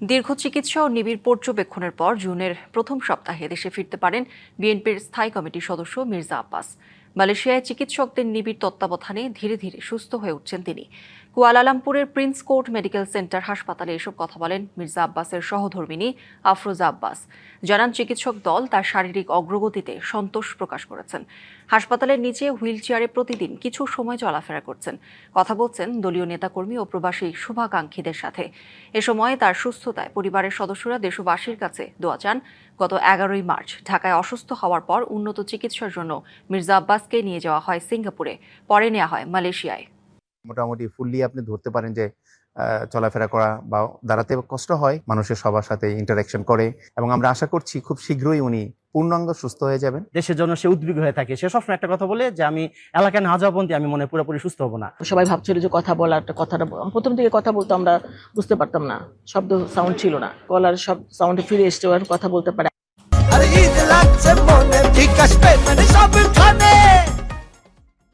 দীর্ঘ চিকিৎসা ও নিবিড় পর্যবেক্ষণের পর জুনের প্রথম সপ্তাহে দেশে ফিরতে পারেন বিএনপির স্থায়ী কমিটির সদস্য মির্জা আব্বাস। মালয়েশিয়ায় চিকিৎসকদের নিবিড় তত্ত্বাবধানে ধীরে ধীরে সুস্থ হয়ে উঠছেন তিনি। কুয়ালালামপুরের প্রিন্স কোর্ট মেডিকেল সেন্টার হাসপাতালে এসব কথা বলেন মির্জা আব্বাসের সহধর্মিণী আফরোজা আব্বাস। জানান, চিকিৎসক দল তার শারীরিক অগ্রগতিতে সন্তোষ প্রকাশ করেছেন। হাসপাতালের নিচে হুইল চেয়ারে প্রতিদিন কিছু সময় চলাফেরা করছেন, কথা বলছেন দলীয় নেতাকর্মী ও প্রবাসী শুভাকাঙ্ক্ষীদের সাথে। এ সময় তার সুস্থতায় পরিবারের সদস্যরা দেশবাসীর কাছে দোয়া চান। গত 11 মার্চ ঢাকায় অসুস্থ হওয়ার পর উন্নত চিকিৎসার জন্য মির্জা আব্বাসকে নিয়ে যাওয়া হয় সিঙ্গাপুরে, পরে নেওয়া হয় মালয়েশিয়ায়। মোটামুটি ফুললি আপনি ধরতে পারেন যে চলাফেরা করা বা দাঁড়াতে কষ্ট হয়, মানুষের সবার সাথে ইন্টারাকশন করে, এবং আমরা আশা করছি খুব শীঘ্রই উনি পূর্ণাঙ্গ সুস্থ হয়ে যাবেন। দেশের জন্য সে উদ্বিগ্ন হয়ে থাকে। সে সবসময় একটা কথা বলে যে আমি এলাকায় না যাওয়া পর্যন্ত আমি মনে পুরোপুরি সুস্থ হবো না। সবাই ভাবছিল যে কথাটা প্রথম থেকে কথা বলতো, আমরা বুঝতে পারতাম না, শব্দ সাউন্ড ছিল না, গলার সব সাউন্ডে ফিরে এসছে, আর কথা বলতে পারে।